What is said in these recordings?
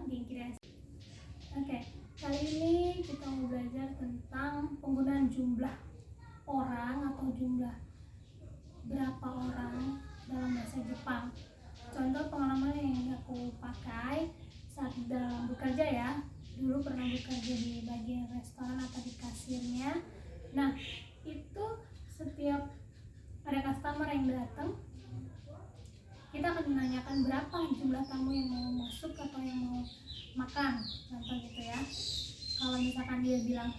Gengkides. Oke, kali ini kita mau belajar tentang penggunaan jumlah orang atau jumlah berapa orang dalam bahasa Jepang. Contoh pengalaman yang aku pakai saat dalam bekerja ya. Dulu pernah bekerja di bagian restoran atau di kasirnya. Nah, itu setiap ada customer yang datang, kita akan menanyakan berapa jumlah tamu yang mau masuk atau yang mau makan, contoh gitu ya. Kalau misalkan dia bilang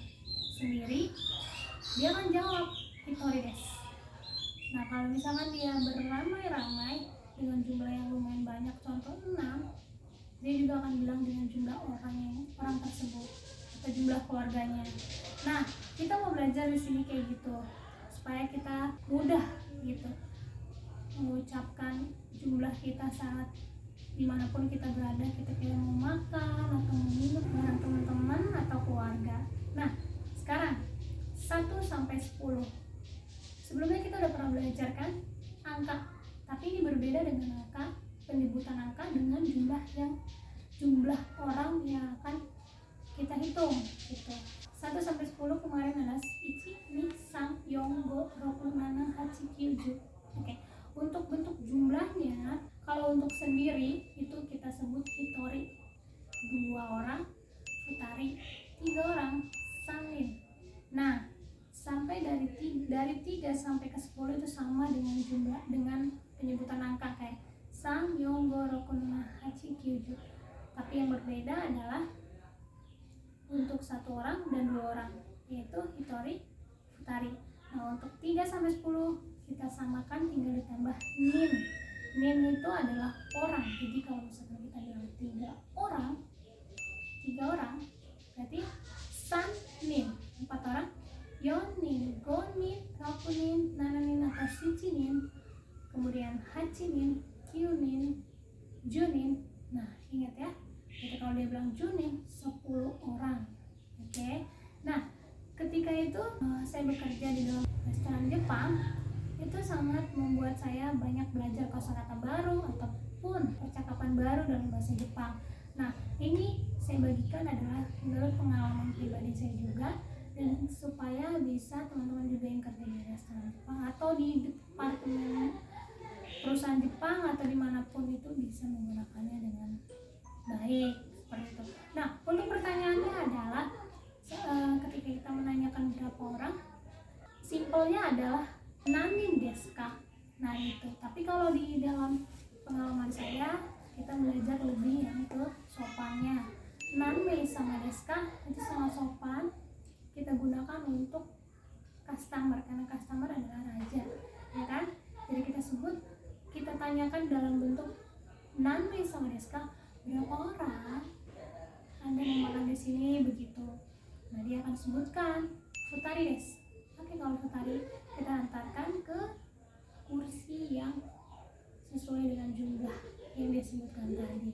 sendiri, dia akan jawab hitori desu. Nah, kalau misalkan dia beramai-ramai dengan jumlah yang lumayan banyak, contoh 6, dia juga akan bilang dengan jumlah orang tersebut atau jumlah keluarganya. Nah, kita mau belajar di sini kayak gitu supaya kita mudah gitu mengucapkan jumlah kita saat dimanapun kita berada, kita mau makan atau minum dengan teman-teman atau keluarga. Nah, sekarang 1 sampai 10. Sebelumnya kita udah pernah belajar kan angka, tapi ini berbeda dengan angka penyebutan angka dengan jumlah orang yang akan kita hitung gitu. 1 sampai 10 kemarin adalah ichi, ni, san, yongo, roku, nana, hachi, kyuju. Oke. Untuk bentuk jumlahnya, kalau untuk sendiri itu kita sebut hitori, 2 orang, futari, 3 orang, sanin. Nah, sampai dari 3 sampai ke 10 itu sama dengan penyebutan angka kayak san, yongo, roku, nana, hachi, kyuju. Tapi yang berbeda adalah untuk 1 orang dan 2 orang, yaitu hitori, futari. Nah, untuk 3 sampai 10 kita samakan, tinggal ditambah nin. Nin itu adalah orang. Jadi kalau misalkan kita bilang 3 orang berarti san nin, 4 orang, yon nin, go nin, roku nin, nana nin atau shichi nin, kemudian hachi nin, kyu nin, ju nin. Nah, ingat ya, jadi kalau dia bilang ju nin, 10 orang. Oke. Nah, ketika itu saya bekerja di dalam restoran Jepang, itu sangat membuat saya banyak belajar kosakata baru ataupun percakapan baru dalam bahasa Jepang. Nah, ini saya bagikan adalah menurut pengalaman pribadi saya juga, dan supaya bisa teman-teman juga yang kerja di restoran Jepang atau di departemen perusahaan Jepang atau dimanapun itu bisa menggunakannya dengan baik seperti itu. Nah, untuk pertanyaannya adalah ketika kita menanyakan berapa orang, simpelnya adalah nani desu ka? Nah itu. Tapi kalau di dalam pengalaman saya, kita belajar lebih yang ke sopannya. Nanmei sama desu ka itu sangat sopan. Kita gunakan untuk customer karena customer adalah raja, ya kan? Jadi kita tanyakan dalam bentuk nanmei sama desu ka, berapa orang Anda mau makan di sini begitu. Nah, dia akan sebutkan futari desu. Oke, kalau futari kita antarkan ke kursi yang sesuai dengan jumlah yang dia sebutkan tadi.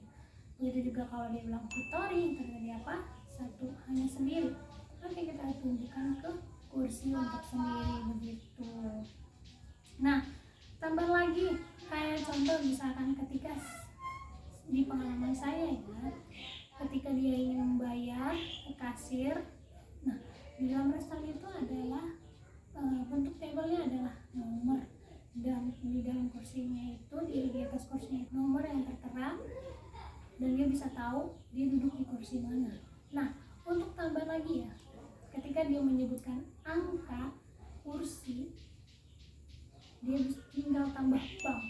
Begitu juga kalau dia bilang hitori, terjadi apa? 1, hanya sendiri. Oke, kita tunjukkan ke kursi untuk sendiri begitu. Nah, tambah lagi kayak contoh misalkan ketika di pengalaman saya ya, ketika dia ingin membayar ke kasir. Nah, di dalam restoran itu adalah bentuk tabelnya adalah nomor, dan di dalam kursinya itu di atas kursinya nomor yang tertera, dan dia bisa tahu dia duduk di kursi mana. Nah, untuk tambah lagi ya, ketika dia menyebutkan angka kursi, dia tinggal tambah bang.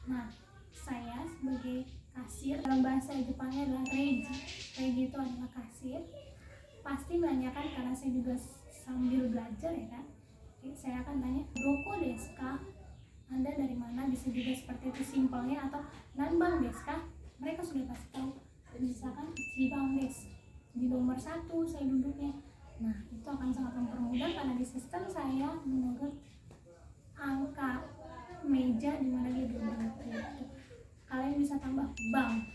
Nah, saya sebagai kasir, dalam bahasa Jepangnya adalah reiji. Reiji itu adalah kasir. Pasti menanyakan, karena saya juga sambil belajar ya kan. Saya akan tanya, doko desu ka? Anda dari mana? Bisa juga seperti itu simpelnya, atau nanbang desu ka? Mereka sudah pasti tahu. Misalkan ichibang desu, di nomor 1 saya duduknya. Nah, itu akan sangat mempermudah karena di sistem saya menurut angka meja di mana dia duduk gitu. Kalian bisa tambah bang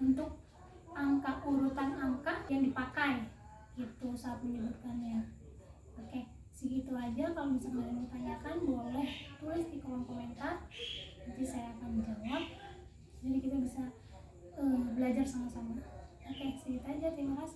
untuk urutan angka yang dipakai gitu saat menyebutkannya. Oke, segitu aja. Kalau misalnya kalian mau tanyakan, boleh tulis di kolom komentar, nanti saya akan jawab. Jadi kita bisa belajar sama-sama. Oke, segitu aja, terima kasih.